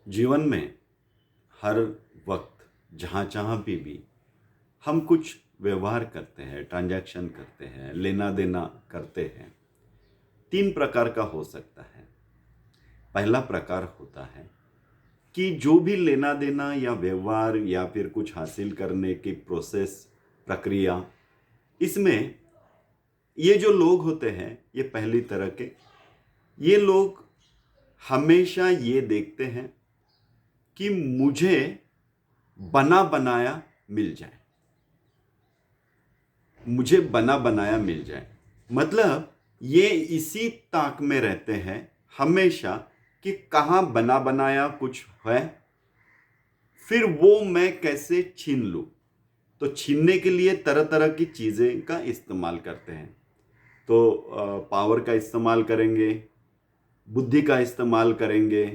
जीवन में हर वक्त जहाँ जहाँ भी हम कुछ व्यवहार करते हैं, ट्रांजैक्शन करते हैं, लेना देना करते हैं। 3 प्रकार का हो सकता है। पहला प्रकार होता है कि जो भी लेना देना या व्यवहार या फिर कुछ हासिल करने की प्रोसेस, प्रक्रिया, इसमें ये जो लोग होते हैं, ये पहली तरह के, ये लोग हमेशा ये देखते हैं कि मुझे बना बनाया मिल जाए, मुझे बना बनाया मिल जाए। मतलब ये इसी ताक में रहते हैं हमेशा कि कहाँ बना बनाया कुछ है, फिर वो मैं कैसे छीन लूँ। तो छीनने के लिए तरह तरह की चीज़ें का इस्तेमाल करते हैं। तो पावर का इस्तेमाल करेंगे, बुद्धि का इस्तेमाल करेंगे,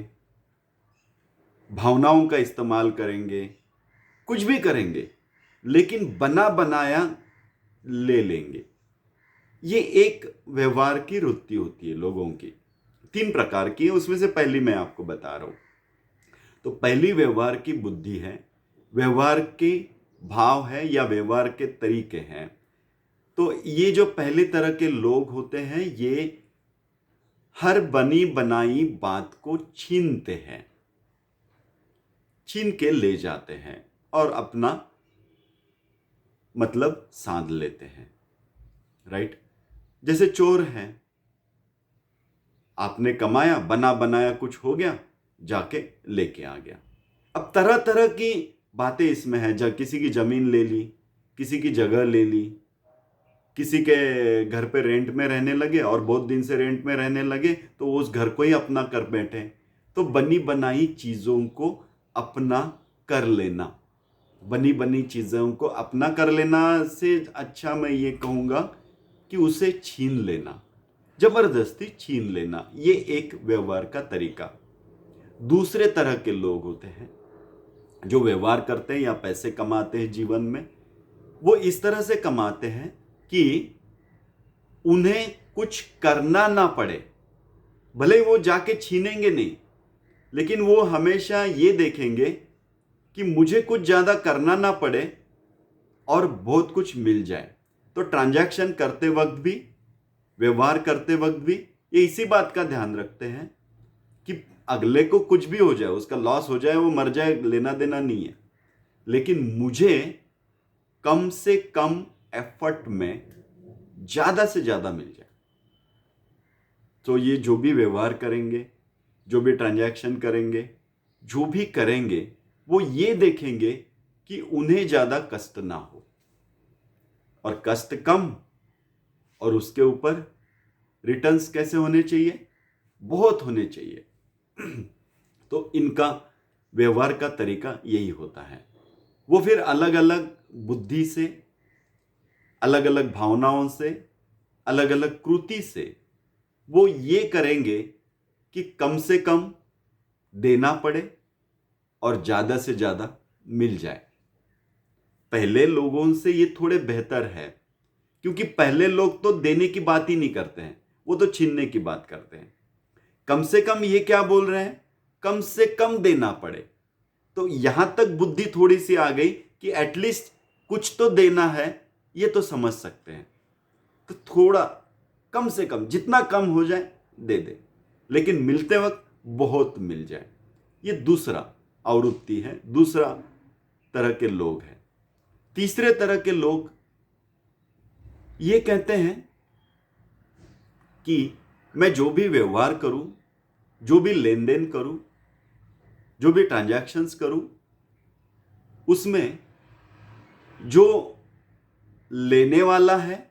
भावनाओं का इस्तेमाल करेंगे, कुछ भी करेंगे, लेकिन बना बनाया ले लेंगे। ये एक व्यवहार की वृत्ति होती है लोगों की। 3 प्रकार की है, उसमें से पहली मैं आपको बता रहा हूं। तो पहली व्यवहार की बुद्धि है, व्यवहार के भाव है या व्यवहार के तरीके हैं। तो ये जो पहले तरह के लोग होते हैं, ये हर बनी बनाई बात को छीनते हैं, छीन के ले जाते हैं और अपना मतलब साध लेते हैं। राइट? जैसे चोर हैं, आपने कमाया, बना बनाया कुछ हो गया, जाके लेके आ गया। अब तरह तरह की बातें इसमें हैं। जब किसी की जमीन ले ली, किसी की जगह ले ली, किसी के घर पे रेंट में रहने लगे और बहुत दिन से रेंट में रहने लगे, तो उस घर को ही अपना कर बैठे। तो बनी बनाई चीजों को अपना कर लेना, बनी बनी चीजों को अपना कर लेना से अच्छा मैं ये कहूंगा कि उसे छीन लेना, जबरदस्ती छीन लेना। ये एक व्यवहार का तरीका। दूसरे तरह के लोग होते हैं जो व्यवहार करते हैं या पैसे कमाते हैं जीवन में। वो इस तरह से कमाते हैं कि उन्हें कुछ करना ना पड़े। भले ही वो जाके छीनेंगे नहीं, लेकिन वो हमेशा ये देखेंगे कि मुझे कुछ ज्यादा करना ना पड़े और बहुत कुछ मिल जाए। तो ट्रांजैक्शन करते वक्त भी, व्यवहार करते वक्त भी ये इसी बात का ध्यान रखते हैं कि अगले को कुछ भी हो जाए, उसका लॉस हो जाए, वो मर जाए, लेना देना नहीं है, लेकिन मुझे कम से कम एफर्ट में ज्यादा से ज्यादा मिल जाए। तो ये जो भी व्यवहार करेंगे, जो भी ट्रांजैक्शन करेंगे, जो भी करेंगे, वो ये देखेंगे कि उन्हें ज्यादा कष्ट ना हो, और कष्ट कम, और उसके ऊपर रिटर्न्स कैसे होने चाहिए, बहुत होने चाहिए। तो इनका व्यवहार का तरीका यही होता है। वो फिर अलग अलग बुद्धि से, अलग अलग भावनाओं से, अलग अलग कृति से वो ये करेंगे कि कम से कम देना पड़े और ज्यादा से ज्यादा मिल जाए। पहले लोगों से ये थोड़े बेहतर है, क्योंकि पहले लोग तो देने की बात ही नहीं करते हैं, वो तो छीनने की बात करते हैं। कम से कम ये क्या बोल रहे हैं, कम से कम देना पड़े। तो यहां तक बुद्धि थोड़ी सी आ गई कि एटलीस्ट कुछ तो देना है, ये तो समझ सकते हैं। तो थोड़ा कम से कम, जितना कम हो जाए दे दे, लेकिन मिलते वक्त बहुत मिल जाए। ये दूसरा आवृत्ति है, दूसरा तरह के लोग हैं। तीसरे तरह के लोग ये कहते हैं कि मैं जो भी व्यवहार करूं, जो भी लेन देन करूं, जो भी ट्रांजैक्शंस करूं, उसमें जो लेने वाला है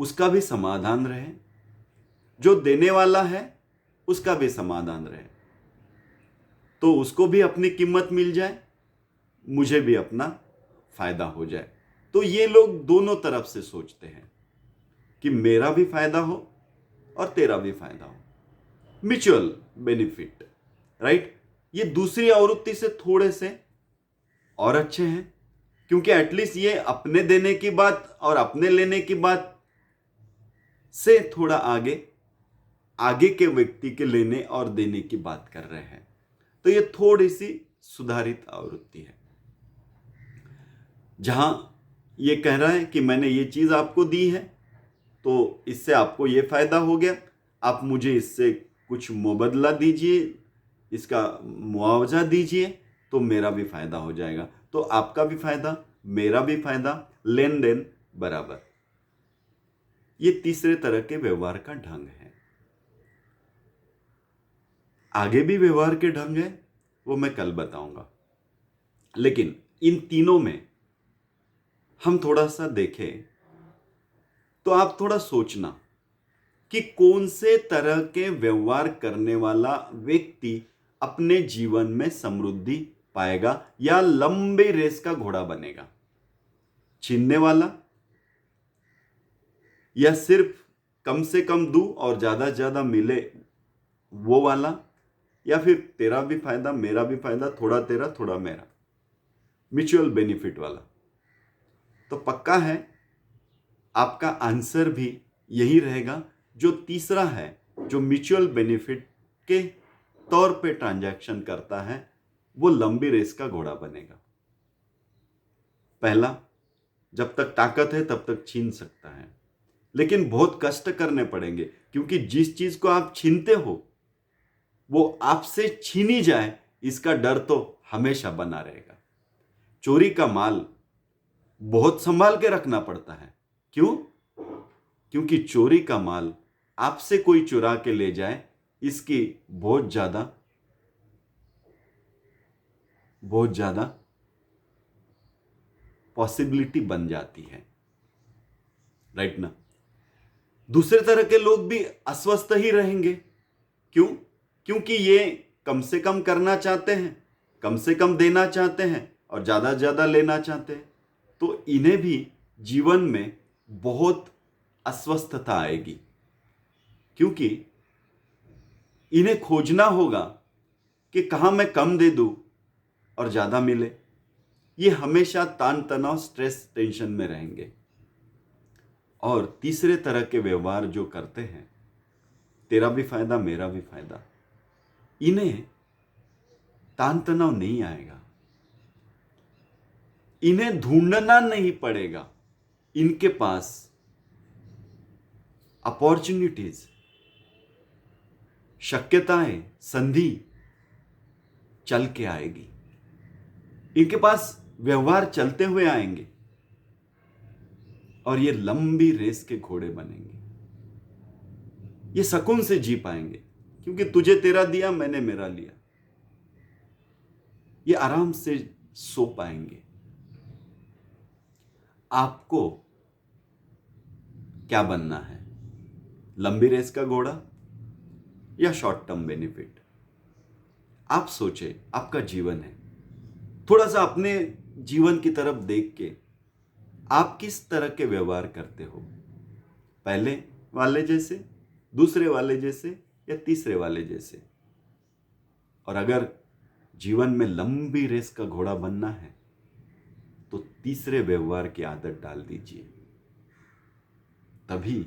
उसका भी समाधान रहे, जो देने वाला है उसका भी समाधान रहे। तो उसको भी अपनी कीमत मिल जाए, मुझे भी अपना फायदा हो जाए। तो ये लोग दोनों तरफ से सोचते हैं कि मेरा भी फायदा हो और तेरा भी फायदा हो, म्यूचुअल बेनिफिट। राइट? ये दूसरी आवृत्ति से थोड़े से और अच्छे हैं, क्योंकि एटलीस्ट ये अपने देने की बात और अपने लेने की बात से थोड़ा आगे, आगे के व्यक्ति के लेने और देने की बात कर रहे हैं। तो ये थोड़ी सी सुधारित आवृत्ति है, जहां ये कह रहा है कि मैंने ये चीज आपको दी है तो इससे आपको ये फायदा हो गया, आप मुझे इससे कुछ मुबदला दीजिए, इसका मुआवजा दीजिए, तो मेरा भी फायदा हो जाएगा। तो आपका भी फायदा, मेरा भी फायदा, लेन देन बराबर। ये तीसरे तरह के व्यवहार का ढंग है। आगे भी व्यवहार के ढंग है, वो मैं कल बताऊंगा। लेकिन इन तीनों में हम थोड़ा सा देखें तो आप थोड़ा सोचना कि कौन से तरह के व्यवहार करने वाला व्यक्ति अपने जीवन में समृद्धि पाएगा या लंबे रेस का घोड़ा बनेगा। छीनने वाला, या सिर्फ कम से कम दूं और ज्यादा से ज्यादा मिले वो वाला, या फिर तेरा भी फायदा मेरा भी फायदा, थोड़ा तेरा थोड़ा मेरा, म्यूचुअल बेनिफिट वाला। तो पक्का है आपका आंसर भी यही रहेगा, जो तीसरा है, जो म्यूचुअल बेनिफिट के तौर पे ट्रांजैक्शन करता है, वो लंबी रेस का घोड़ा बनेगा। पहला, जब तक ताकत है तब तक छीन सकता है, लेकिन बहुत कष्ट करने पड़ेंगे, क्योंकि जिस चीज को आप छीनते हो वो आपसे छीनी जाए इसका डर तो हमेशा बना रहेगा। चोरी का माल बहुत संभाल के रखना पड़ता है। क्यों? क्योंकि चोरी का माल आपसे कोई चुरा के ले जाए, इसकी बहुत ज्यादा पॉसिबिलिटी बन जाती है, राइट ना। दूसरे तरह के लोग भी अस्वस्थ ही रहेंगे। क्यों? क्योंकि ये कम से कम करना चाहते हैं, कम से कम देना चाहते हैं और ज्यादा से ज्यादा लेना चाहते हैं। तो इन्हें भी जीवन में बहुत अस्वस्थता आएगी, क्योंकि इन्हें खोजना होगा कि कहां मैं कम दे दूं और ज्यादा मिले। ये हमेशा तान तनाव, स्ट्रेस, टेंशन में रहेंगे। और तीसरे तरह के व्यवहार जो करते हैं, तेरा भी फायदा मेरा भी फायदा, इन्हें तान तनाव नहीं आएगा, इन्हें ढूंढना नहीं पड़ेगा। इनके पास अपॉर्चुनिटीज, शक्यताएं, संधि चल के आएगी। इनके पास व्यवहार चलते हुए आएंगे और ये लंबी रेस के घोड़े बनेंगे। ये सुकून से जी पाएंगे, क्योंकि तुझे तेरा दिया, मैंने मेरा लिया। ये आराम से सो पाएंगे। आपको क्या बनना है? लंबी रेस का घोड़ा या शॉर्ट टर्म बेनिफिट? आप सोचे, आपका जीवन है। थोड़ा सा अपने जीवन की तरफ देख के आप किस तरह के व्यवहार करते हो? पहले वाले जैसे, दूसरे वाले जैसे, या तीसरे वाले जैसे? और अगर जीवन में लंबी रेस का घोड़ा बनना है तो तीसरे व्यवहार की आदत डाल दीजिए, तभी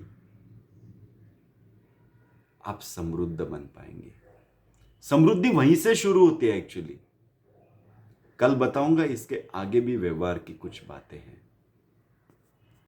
आप समृद्ध बन पाएंगे। समृद्धि वहीं से शुरू होती है एक्चुअली। कल बताऊंगा इसके आगे भी व्यवहार की कुछ बातें हैं।